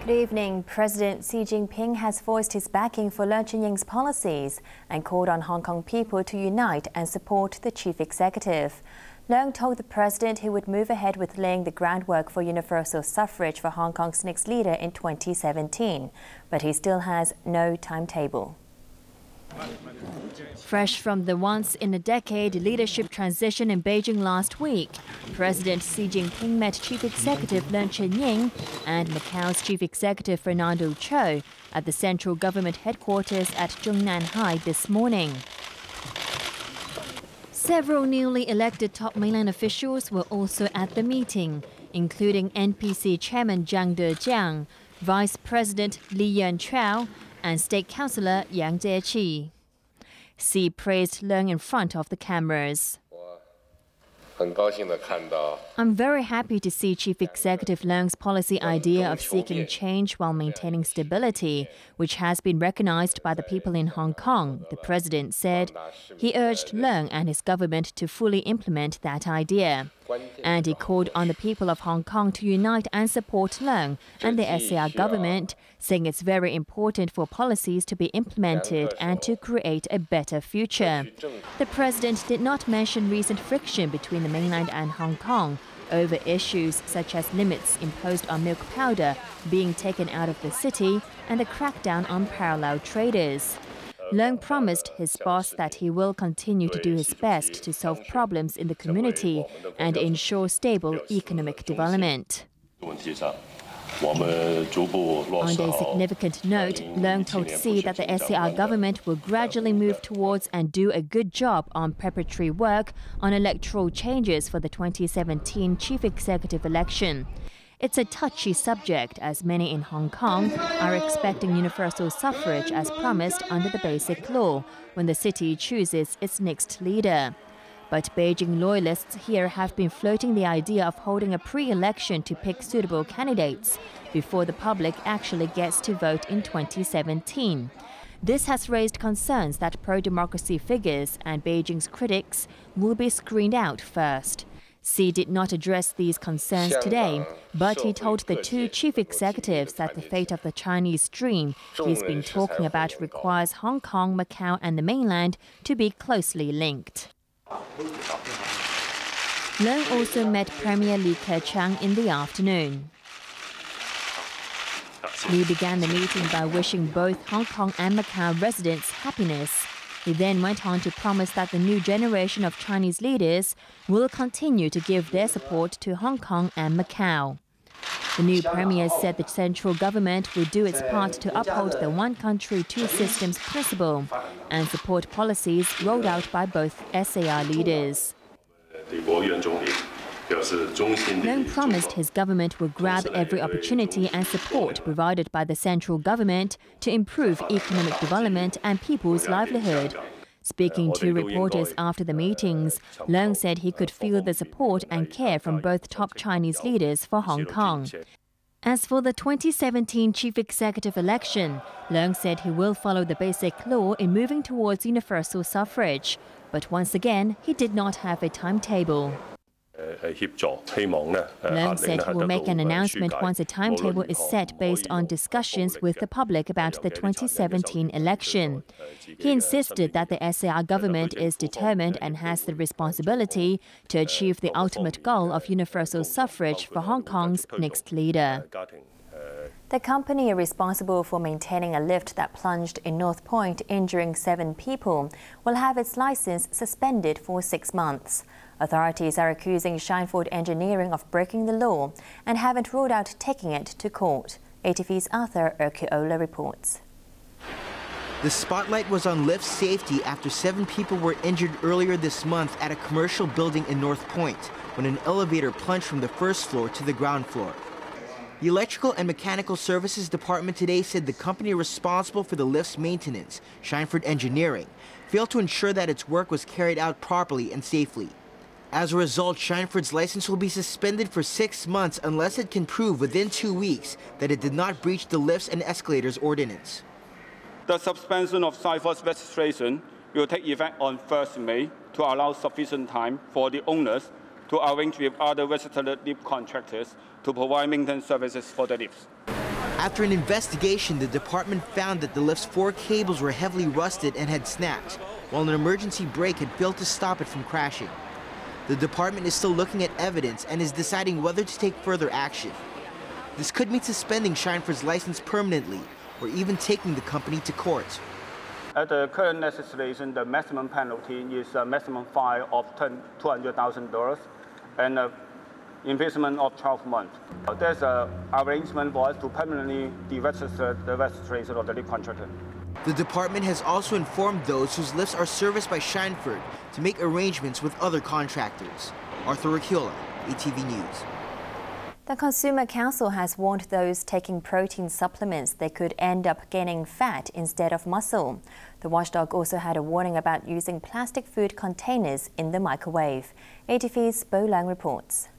Good evening. President Xi Jinping has voiced his backing for Leung Chun-ying's policies and called on Hong Kong people to unite and support the chief executive. Leung told the president he would move ahead with laying the groundwork for universal suffrage for Hong Kong's next leader in 2017, but he still has no timetable. Fresh from the once-in-a-decade leadership transition in Beijing last week, President Xi Jinping met Chief Executive Leung Chun-ying and Macau's Chief Executive Fernando Cho at the central government headquarters at Zhongnanhai this morning. Several newly elected top mainland officials were also at the meeting, including NPC Chairman Zhang Dejiang, Vice President Li Yuanchao, and State Councillor Yang Jieqi. Xi praised Leung in front of the cameras. I'm very happy to see Chief Executive Leung's policy idea of seeking change while maintaining stability, which has been recognized by the people in Hong Kong, the president said. He urged Leung and his government to fully implement that idea. And he called on the people of Hong Kong to unite and support Leung and the SAR government, saying it's very important for policies to be implemented and to create a better future. The president did not mention recent friction between the mainland and Hong Kong over issues such as limits imposed on milk powder being taken out of the city and the crackdown on parallel traders. Leung promised his boss that he will continue to do his best to solve problems in the community and ensure stable economic development. On a significant note, Leung told Xi that the SAR government will gradually move towards and do a good job on preparatory work on electoral changes for the 2017 chief executive election. It's a touchy subject, as many in Hong Kong are expecting universal suffrage as promised under the Basic Law when the city chooses its next leader. But Beijing loyalists here have been floating the idea of holding a pre-election to pick suitable candidates before the public actually gets to vote in 2017. This has raised concerns that pro-democracy figures and Beijing's critics will be screened out first. Xi did not address these concerns today, but he told the two chief executives that the fate of the Chinese dream he's been talking about requires Hong Kong, Macau and the mainland to be closely linked. Leung also met Premier Li Keqiang in the afternoon. Li began the meeting by wishing both Hong Kong and Macau residents happiness. He then went on to promise that the new generation of Chinese leaders will continue to give their support to Hong Kong and Macau. The new premier said the central government will do its part to uphold the one country, two systems principle and support policies rolled out by both SAR leaders. Leung promised his government will grab every opportunity and support provided by the central government to improve economic development and people's livelihood. Speaking to reporters after the meetings, Leung said he could feel the support and care from both top Chinese leaders for Hong Kong. As for the 2017 chief executive election, Leung said he will follow the Basic Law in moving towards universal suffrage. But once again, he did not have a timetable. Leung said he will make an announcement once a timetable is set based on discussions with the public about the 2017 election. He insisted that the SAR government is determined and has the responsibility to achieve the ultimate goal of universal suffrage for Hong Kong's next leader. The company responsible for maintaining a lift that plunged in North Point, injuring 7 people, will have its license suspended for 6 months. Authorities are accusing Shineford Engineering of breaking the law and haven't ruled out taking it to court. ATV's Arthur Urquiola reports. The spotlight was on lift safety after 7 people were injured earlier this month at a commercial building in North Point when an elevator plunged from the first floor to the ground floor. The Electrical and Mechanical Services Department today said the company responsible for the lift's maintenance, Shineford Engineering, failed to ensure that its work was carried out properly and safely. As a result, Shineford's license will be suspended for 6 months unless it can prove within 2 weeks that it did not breach the lifts and escalators ordinance. The suspension of Shineford's registration will take effect on 1st May to allow sufficient time for the owners to arrange with other registered lift contractors to provide maintenance services for the lifts. After an investigation, the department found that the lift's 4 cables were heavily rusted and had snapped, while an emergency brake had failed to stop it from crashing. The department is still looking at evidence and is deciding whether to take further action. This could mean suspending Scheinfurt's license permanently or even taking the company to court. At the current legislation, the maximum penalty is a maximum fine of $200,000 and imprisonment of 12 months. There's an arrangement for us to permanently deregister the registration of the lift contractor. The department has also informed those whose lifts are serviced by Scheinfurt to make arrangements with other contractors. Arthur Rakiola, ATV News. The Consumer Council has warned those taking protein supplements they could end up gaining fat instead of muscle. The watchdog also had a warning about using plastic food containers in the microwave. ATV's Bo Lang reports.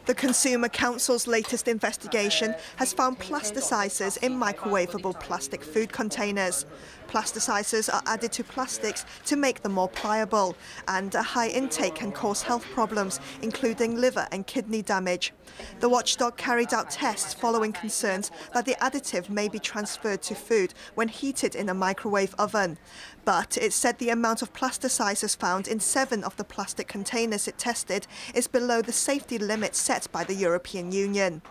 The Consumer Council's latest investigation has found plasticizers in microwavable plastic food containers. Plasticizers are added to plastics to make them more pliable, and a high intake can cause health problems, including liver and kidney damage. The watchdog carried out tests following concerns that the additive may be transferred to food when heated in a microwave oven. But it said the amount of plasticizers found in 7 of the plastic containers it tested is below the safety limit set by the European Union.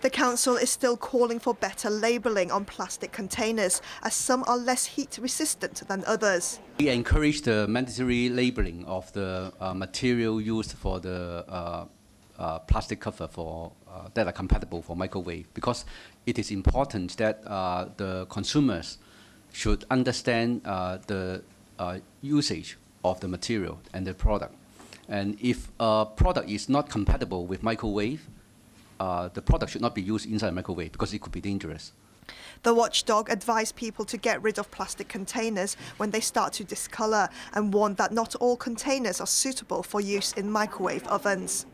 The Council is still calling for better labelling on plastic containers, as some are less heat resistant than others. We encourage the mandatory labelling of the material used for the plastic cover for that are compatible for microwave, because it is important that the consumers should understand the usage of the material and the product. And if a product is not compatible with microwave, the product should not be used inside a microwave because it could be dangerous. The watchdog advised people to get rid of plastic containers when they start to discolour and warned that not all containers are suitable for use in microwave ovens.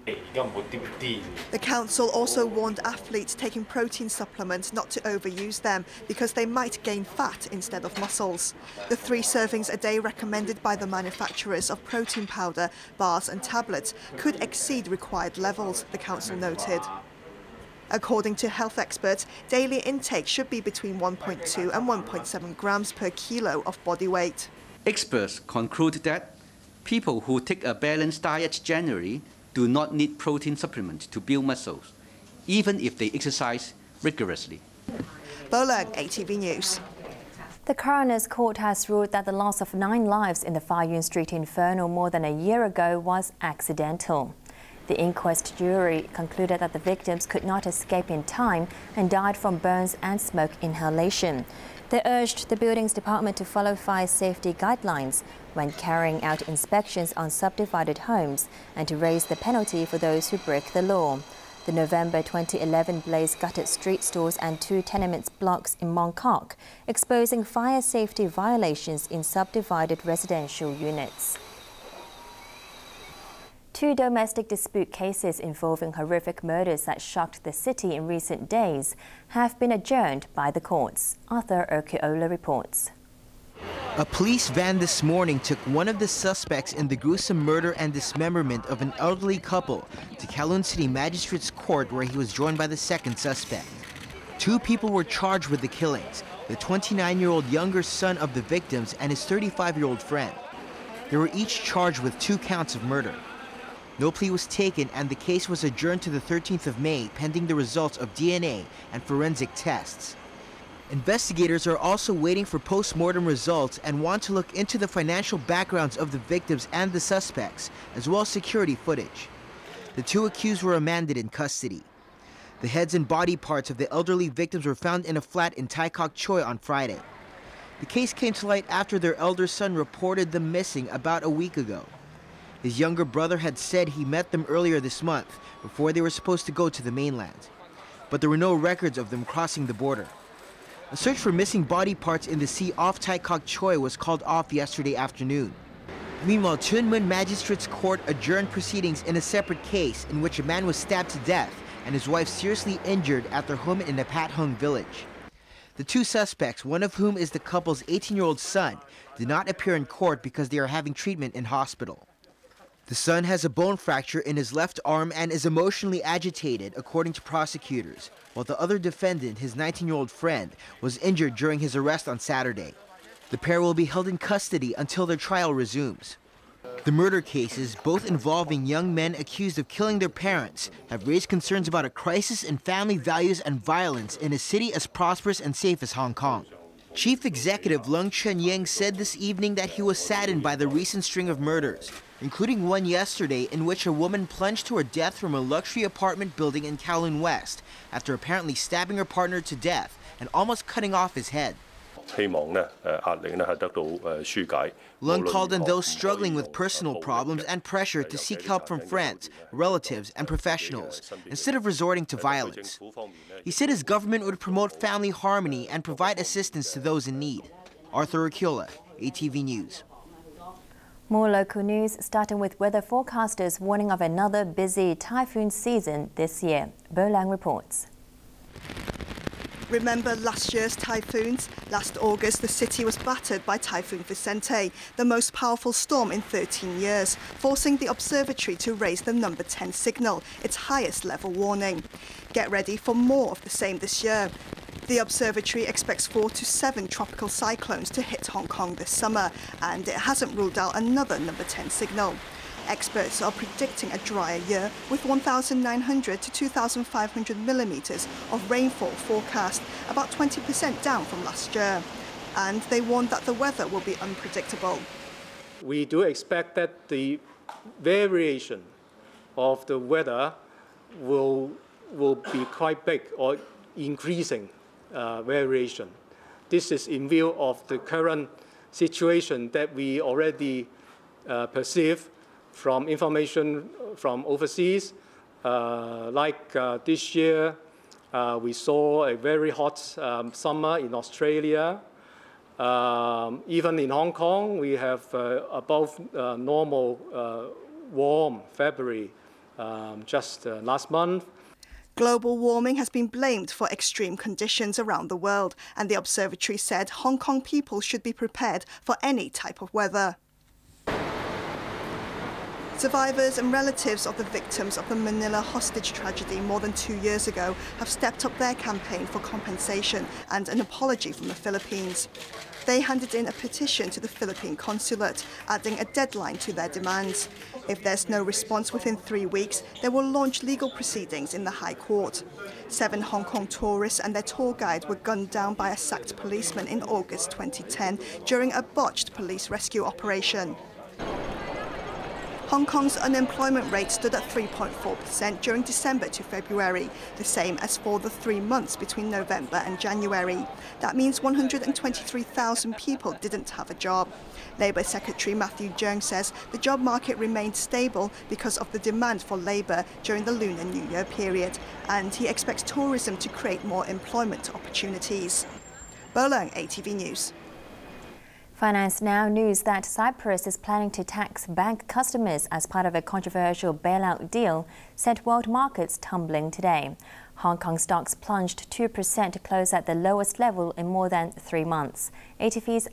The council also warned athletes taking protein supplements not to overuse them because they might gain fat instead of muscles. The 3 servings a day recommended by the manufacturers of protein powder, bars and tablets could exceed required levels, the council noted. According to health experts, daily intake should be between 1.2 and 1.7 grams per kilo of body weight. Experts conclude that people who take a balanced diet generally do not need protein supplements to build muscles, even if they exercise rigorously. Bo Lang, ATV News. The coroner's court has ruled that the loss of 9 lives in the Fa Yuen Street inferno more than a year ago was accidental. The inquest jury concluded that the victims could not escape in time and died from burns and smoke inhalation. They urged the building's department to follow fire safety guidelines when carrying out inspections on subdivided homes and to raise the penalty for those who break the law. The November 2011 blaze gutted street stores and 2 tenement blocks in Mong Kok, exposing fire safety violations in subdivided residential units. 2 domestic dispute cases involving horrific murders that shocked the city in recent days have been adjourned by the courts. Arthur Rakiola reports. A police van this morning took one of the suspects in the gruesome murder and dismemberment of an elderly couple to Kowloon City Magistrate's Court, where he was joined by the 2nd suspect. 2 people were charged with the killings, the 29-year-old younger son of the victims and his 35-year-old friend. They were each charged with 2 counts of murder. No plea was taken and the case was adjourned to the 13th of May pending the results of DNA and forensic tests. Investigators are also waiting for post-mortem results and want to look into the financial backgrounds of the victims and the suspects, as well as security footage. The 2 accused were remanded in custody. The heads and body parts of the elderly victims were found in a flat in Tai Kok Choi on Friday. The case came to light after their elder son reported them missing about a week ago. His younger brother had said he met them earlier this month, before they were supposed to go to the mainland. But there were no records of them crossing the border. A search for missing body parts in the sea off Tai Kok Choi was called off yesterday afternoon. Meanwhile, Chuen Mun Magistrate's Court adjourned proceedings in a separate case in which a man was stabbed to death and his wife seriously injured at their home in the Pat Hung village. The 2 suspects, one of whom is the couple's 18-year-old son, did not appear in court because they are having treatment in hospital. The son has a bone fracture in his left arm and is emotionally agitated, according to prosecutors, while the other defendant, his 19-year-old friend, was injured during his arrest on Saturday. The pair will be held in custody until their trial resumes. The murder cases, both involving young men accused of killing their parents, have raised concerns about a crisis in family values and violence in a city as prosperous and safe as Hong Kong. Chief Executive Leung Chun-ying said this evening that he was saddened by the recent string of murders, including one yesterday in which a woman plunged to her death from a luxury apartment building in Kowloon West after apparently stabbing her partner to death and almost cutting off his head. Leung called on those struggling with personal problems and pressure to seek help from friends, relatives, and professionals, instead of resorting to violence. He said his government would promote family harmony and provide assistance to those in need. Arthur Urquiola, ATV News. More local news, starting with weather forecasters warning of another busy typhoon season this year. Bo Lang reports. Remember last year's typhoons? Last August, the city was battered by Typhoon Vicente, the most powerful storm in 13 years, forcing the observatory to raise the number 10 signal, its highest level warning. Get ready for more of the same this year. The observatory expects 4 to 7 tropical cyclones to hit Hong Kong this summer, and it hasn't ruled out another number 10 signal. Experts are predicting a drier year with 1,900 to 2,500 millimetres of rainfall forecast, about 20% down from last year. And they warn that the weather will be unpredictable. We do expect that the variation of the weather will be quite big, or increasing variation. This is in view of the current situation that we already perceive from information from overseas. This year, we saw a very hot summer in Australia. Even in Hong Kong, we have above normal warm February just last month. Global warming has been blamed for extreme conditions around the world, and the observatory said Hong Kong people should be prepared for any type of weather. Survivors and relatives of the victims of the Manila hostage tragedy more than 2 years ago have stepped up their campaign for compensation and an apology from the Philippines. They handed in a petition to the Philippine consulate, adding a deadline to their demands. If there's no response within 3 weeks, they will launch legal proceedings in the High Court. 7 Hong Kong tourists and their tour guide were gunned down by a sacked policeman in August 2010 during a botched police rescue operation. Hong Kong's unemployment rate stood at 3.4% during December to February, the same as for the 3 months between November and January. That means 123,000 people didn't have a job. Labour Secretary Matthew Cheung says the job market remained stable because of the demand for labour during the Lunar New Year period, and he expects tourism to create more employment opportunities. Bo Lang, ATV News. Finance Now news that Cyprus is planning to tax bank customers as part of a controversial bailout deal sent world markets tumbling today. Hong Kong stocks plunged 2% to close at the lowest level in more than 3 months. ATV's